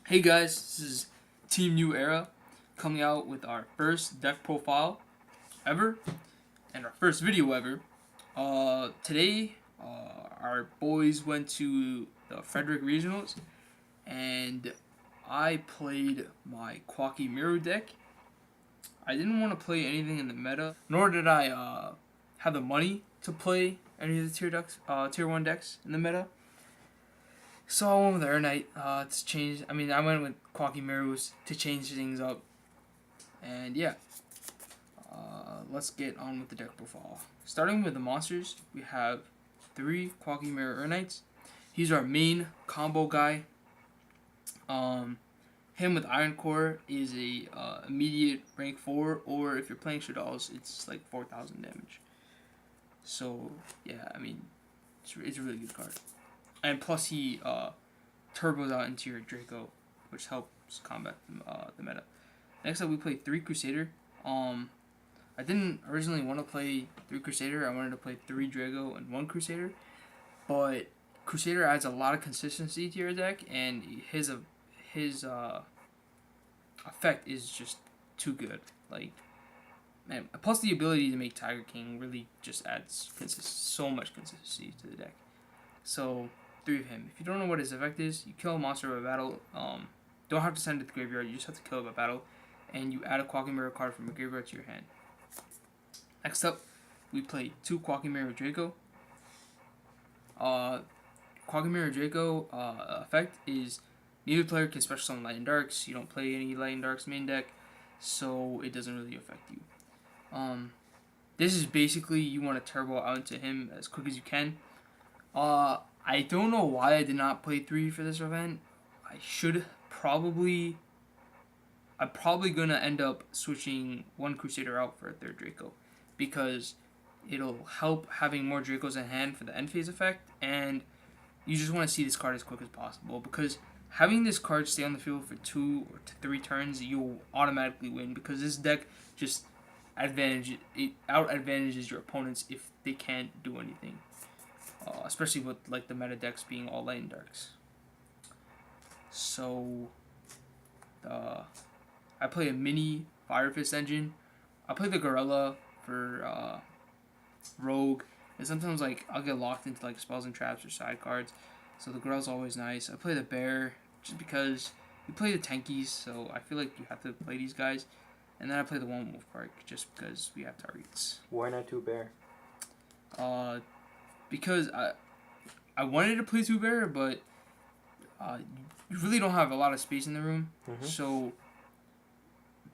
Hey guys, this is Team New Era coming out with our first deck profile ever and our first video ever. Today, our boys went to the Frederick Regionals and I played my Koa'ki Meiru deck. I didn't want to play anything in the meta, nor did I have the money to play any of the tier 1 decks in the meta. So I went with Air Knight to change. I went with Koa'ki Meiru to change things up. And yeah, let's get on with the deck profile. Starting with the monsters, we have 3 Koa'ki Meiru Air Knights. He's our main combo guy. Him with Iron Core is a immediate rank 4, or if you're playing Shaddolls, it's like 4,000 damage. So yeah, it's a really good card. And plus he turbos out into your Draco, which helps combat the meta. Next up we play 3 Crusader. I didn't originally want to play 3 Crusader. I wanted to play 3 Draco and 1 Crusader. But Crusader adds a lot of consistency to your deck, and his effect is just too good. Like, man, plus the ability to make Tiger King really just adds so much consistency to the deck. So 3 of him. If you don't know what his effect is, you kill a monster by battle. Don't have to send it to the graveyard. You just have to kill it by battle, and you add a Koa'ki Meiru card from your graveyard to your hand. Next up, we play 2 Koa'ki Meiru Draco. Koa'ki Meiru Draco effect is neither player can special summon Light and Darks. You don't play any Light and Darks main deck, so it doesn't really affect you. This is basically you want to turbo out into him as quick as you can. I don't know why I did not play 3 for this event. I'm probably gonna end up switching 1 Crusader out for a 3rd Draco, because it'll help having more Dracos in hand for the end phase effect, and you just want to see this card as quick as possible, because having this card stay on the field for 2 or 3 turns, you'll automatically win, because this deck just out advantages your opponents if they can't do anything. Especially with like the meta decks being all Light and Darks. So I play a mini Fire Fist engine. I play the Gorilla for Rogue, and sometimes like I'll get locked into like spells and traps or side cards. So the Gorilla's always nice. I play the Bear just because you play the tankies, so I feel like you have to play these guys. And then I play the One Wolf Park just because we have targets. Why not 2 Bear? Because I wanted to play 2 Bear, but you really don't have a lot of space in the room. Mm-hmm. So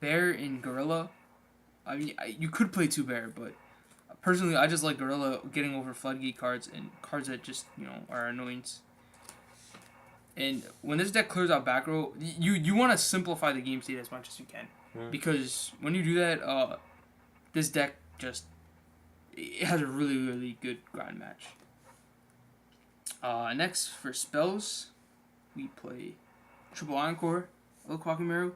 Bear and Gorilla, you could play 2 Bear, but personally I just like Gorilla getting over floodgate cards and cards that just, are annoyance. And when this deck clears out back row, you want to simplify the game state as much as you can. Because when you do that, this deck it has a really, really good grind match. Next, for spells, we play Triple Iron Core of Koa'ki Meiru.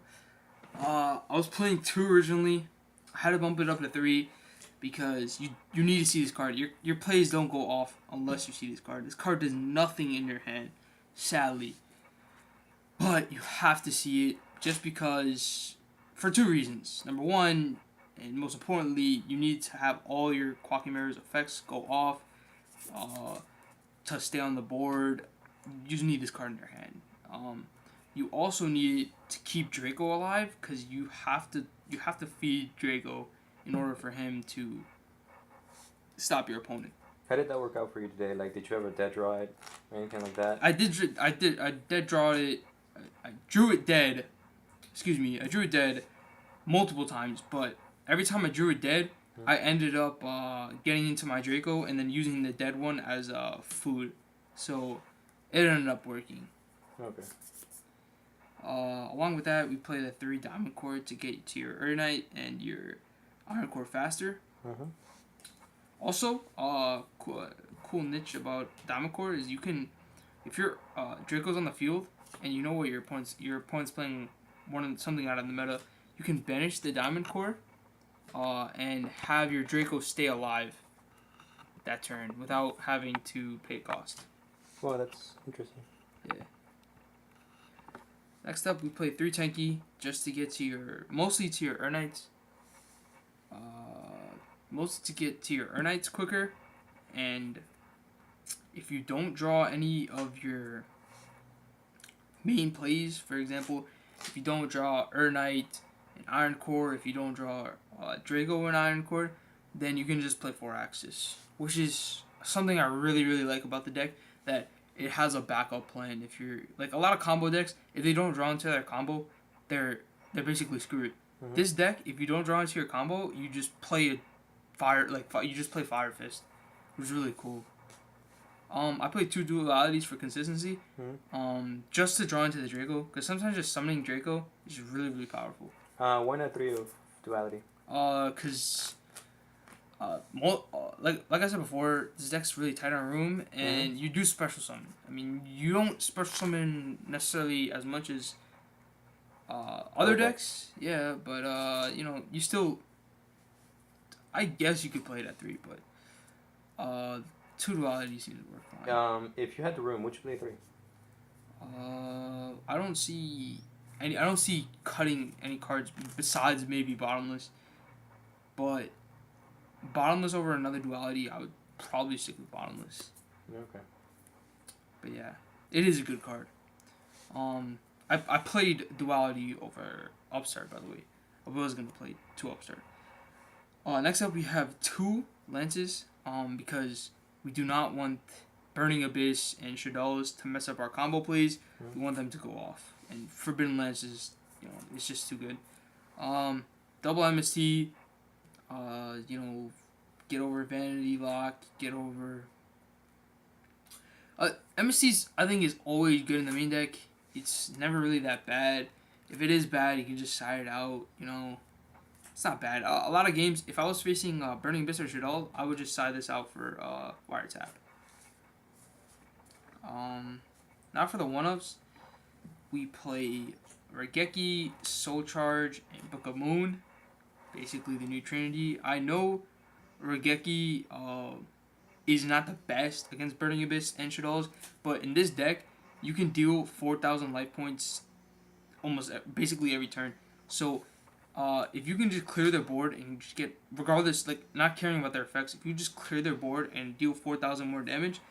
I was playing 2 originally. I had to bump it up to 3 because you need to see this card. Your plays don't go off unless you see this card. This card does nothing in your hand, sadly. But you have to see it just because, for 2 reasons. Number 1, and most importantly, you need to have all your Koa'ki Meiru's effects go off to stay on the board. You just need this card in your hand. You also need it to keep Draco alive, because you have to feed Draco in order for him to stop your opponent. How did that work out for you today? Like, did you have a dead draw it or anything like that? I dead drawed it. I drew it dead. I drew it dead multiple times, but every time I drew it dead, I ended up getting into my Draco and then using the dead one as food. So it ended up working. Okay. Along with that, we play the 3 Diamond Core to get to your Air Knight and your Iron Core faster. Mm-hmm. Also, cool niche about Diamond Core is you can, if your Draco's on the field and you know what your opponent's playing something out of the meta, you can banish the Diamond Core and have your Draco stay alive that turn without having to pay cost. Well, that's interesting. Yeah. Next up, we play 3 Tenki just to get to mostly to your Urnites. Mostly to get to your Urnites quicker, and if you don't draw any of your main plays, for example, if you don't draw Urnite and Iron Core, if you don't draw Drago and Iron Core, then you can just play 4 Axis, which is something I really, really like about the deck, that it has a backup plan. If you're like a lot of combo decks, if they don't draw into their combo, they're basically screwed. Mm-hmm. This deck, if you don't draw into your combo, you just play a you just play Fire Fist, which is really cool. I play 2 dualities for consistency, just to draw into the Draco, because sometimes just summoning Draco is really, really powerful. Why not 3 of duality? Cause like I said before, this deck's really tight on room, and you do special summon. I mean, you don't special summon necessarily as much as other decks, yeah, but you know, you still. I guess you could play it at 3, but 2 duality seems to work fine. If you had the room, would you play 3? I don't see cutting any cards besides maybe bottomless, but bottomless over another duality, I would probably stick with bottomless. Okay. But yeah, it is a good card. I played duality over Upstart, by the way. I was gonna play 2 Upstart. Next up we have 2 lances. Because we do not want Burning Abyss and Shadows to mess up our combo plays. We want them to go off. And Forbidden Lance is, you know, it's just too good. Double MST, you know, get over Vanity Lock, get over... MST's, I think, is always good in the main deck. It's never really that bad. If it is bad, you can just side it out, you know. It's not bad. A lot of games, if I was facing Burning Abyss or Shadow, I would just side this out for Wiretap. Now for the 1-ups, we play Raigeki, Soul Charge, and Book of Moon. Basically the new Trinity. I know Raigeki is not the best against Burning Abyss and Shadows, but in this deck, you can deal 4,000 life points almost basically every turn. So if you can just clear their board and just get, regardless, like, not caring about their effects, if you just clear their board and deal 4,000 more damage,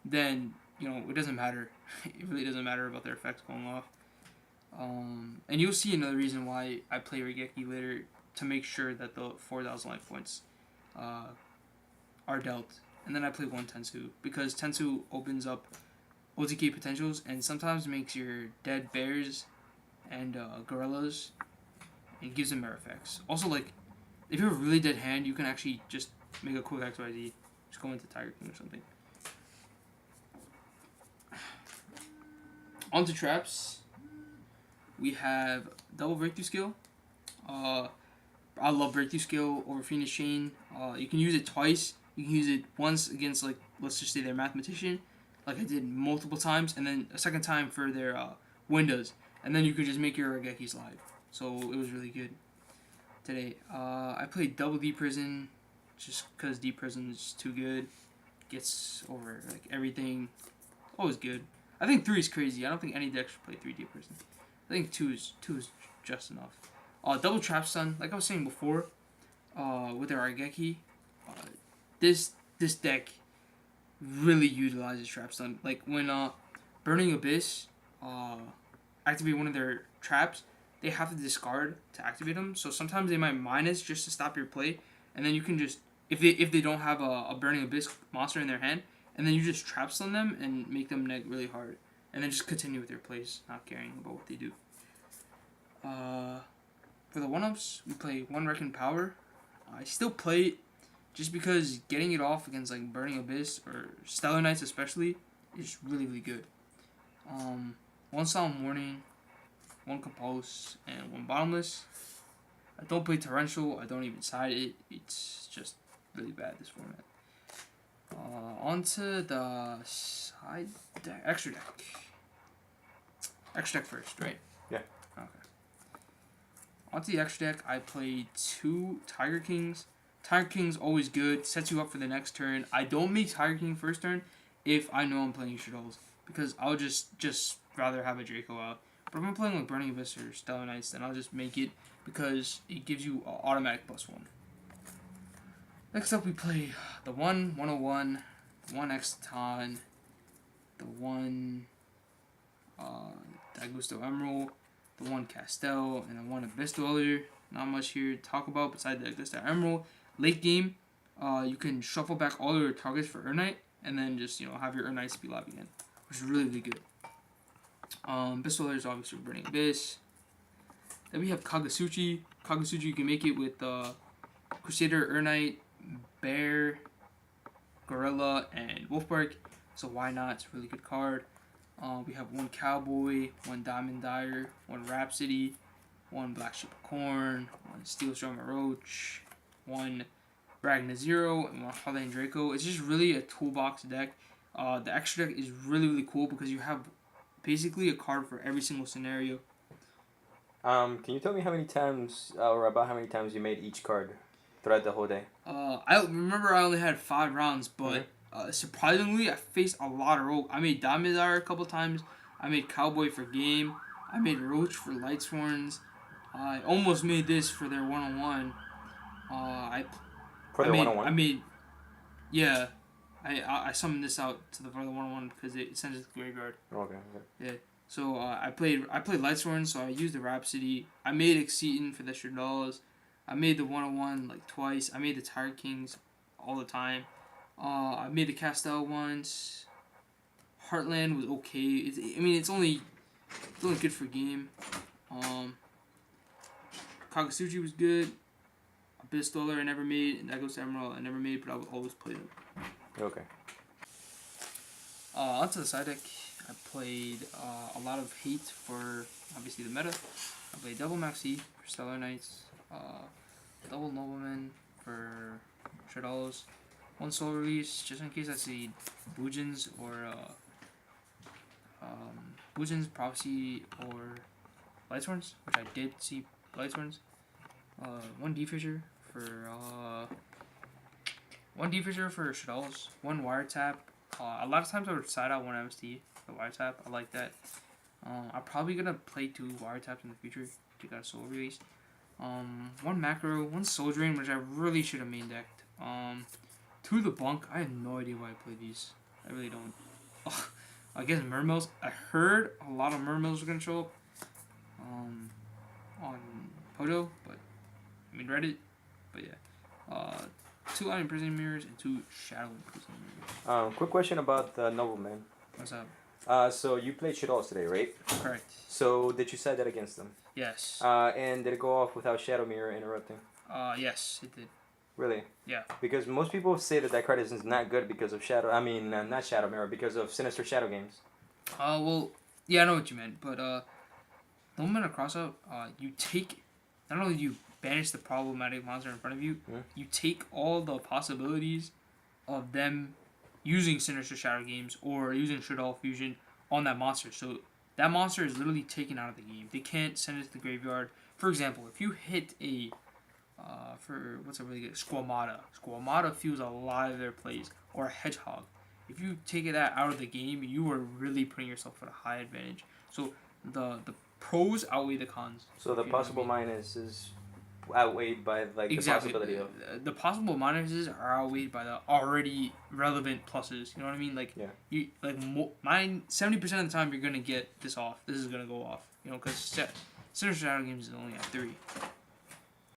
then, you know, it doesn't matter. It really doesn't matter about their effects going off. And you'll see another reason why I play Raigeki later, to make sure that the 4,000 life points are dealt. And then I play 1 Tensu, because Tensu opens up OTK potentials and sometimes makes your dead bears and gorillas, and gives them mirror effects. Also, like, if you have a really dead hand, you can actually just make a quick XYZ. Just go into Tiger King or something. On to traps. We have double breakthrough skill. I love breakthrough skill over Phoenix Chain. You can use it twice. You can use it once against, like, let's just say their mathematician, like I did multiple times, and then a second time for their windows, and then you could just make your Raigekis live. So it was really good today. I played double Deep Prison, just because Deep Prison is too good. Gets over, like, everything. Always good. I think 3 is crazy. I don't think any deck should play 3 Deep Prison. I think 2 is just enough. Double Trap Stun, like I was saying before, with their Raigeki, this deck really utilizes Trap Stun. Like, when Burning Abyss activate one of their traps, they have to discard to activate them. So sometimes they might minus just to stop your play, and then you can just, if they don't have a Burning Abyss monster in their hand, and then you just Trap Stun them and make them neg really hard, and then just continue with their plays, not caring about what they do. For the 1-ups, we play 1 Reckon Power. I still play it just because getting it off against, like, Burning Abyss or Stellar Knights especially is really, really good. 1 Solemn Warning, 1 Compulse, and 1 Bottomless. I don't play Torrential. I don't even side it. It's just really bad, this format. Onto the side deck. Extra deck. Extra deck first, right? Yeah. Okay. Onto the extra deck, I played 2 Tiger Kings. Tiger King's always good, sets you up for the next turn. I don't make Tiger King first turn if I know I'm playing Shadows, because I'll just rather have a Draco out. But if I'm playing like Burning Abyss or Stellar Knights, then I'll just make it because it gives you an automatic +1. Next up, we play the 101, the 1 Exton, the 1 Dagusto Emerald, the 1 Castel, and the 1 Abyss Dweller. Not much here to talk about besides the Dagusto Emerald. Late game, you can shuffle back all your targets for Urnite, and then just have your Urnite speed live again, which is really, really good. Abyss Dweller is obviously Burning Abyss. Then we have Kagasuchi. Kagasuchi, you can make it with Crusader, Urnite, Bear, Gorilla, and Wolfbark. So why not? It's a really good card. We have 1 Cowboy, 1 Diamond Dyer, 1 Rhapsody, 1 Black Sheep of Corn, 1 Steel Storm Roach, 1 Ragna Zero, and 1 Harlane Draco. It's just really a toolbox deck. The extra deck is really, really cool because you have basically a card for every single scenario. Can you tell me how many times, or about how many times you made each card throughout the whole day? I remember I only had 5 rounds, but surprisingly, I faced a lot of Rogue. I made Diamond Dyer a couple times. I made Cowboy for game. I made Roach for Lightsworns. I almost made this for their 101. For the 101? I made, yeah. I summoned this out for the 101 because it sends it to the graveyard. Okay. Yeah. So I played Lightsworn, so I used the Rhapsody. I made Exceedon for the $100. I made the 101 like twice. I made the Tire Kings all the time. I made the Castel once. Heartland was okay. It's only good for game. Kagasuchi was good. Abyss Dweller I never made, and Dagusto Emerald I never made, but I would always play them. Okay. Onto the side deck, I played a lot of Hate for obviously the meta. I played Double Maxi for Stellar Knights, Double Nobleman for $3, 1 Soul Release just in case I see Bujins or Bujins, Prophecy, or Lightsworns, which I did see Lightsworns. 1 Defisher for $1, 1 Wiretap. A lot of times I would side out 1 MST for Wiretap. I like that. I'm probably gonna play 2 Wiretaps in the future to get a Soul Release. 1 Macro, 1 Soul Drain, which I really should have main decked. 2 The Bunk. I have no idea why I played these. I really don't. I guess Mermills. I heard a lot of Mermills were gonna show up on Podo, but Reddit. But yeah, 2 Light Imprisoning Mirrors and 2 Shadow Imprisoning Mirrors. Quick question about the Nobleman. What's up? So you played Shadows today, right? Correct. So did you side that against them? Yes. And did it go off without Shadow Mirror interrupting? Yes, it did. Really? Yeah. Because most people say that card is not good because of Shadow. I mean, not Shadow Mirror, because of Sinister Shadow games. Well, yeah, I know what you meant, but Nobleman or Crossout, you take, not only do you banish the problematic monster in front of you, you take all the possibilities of them using Sinister Shadow games or using Shaddoll Fusion on that monster. So that monster is literally taken out of the game. They can't send it to the graveyard. For example, if you hit a what's a really good Squamata fuels a lot of their plays, or a Hedgehog. If you take that out of the game, you are really putting yourself at a high advantage. So the pros outweigh the cons. So the possible minuses outweighed by like exactly. the possibility of the possible minuses are outweighed by the already relevant pluses. You know what I mean? Like you like 70% of the time you're gonna get this off. This is gonna go off. You know, because Sinister Shadow games is only at 3.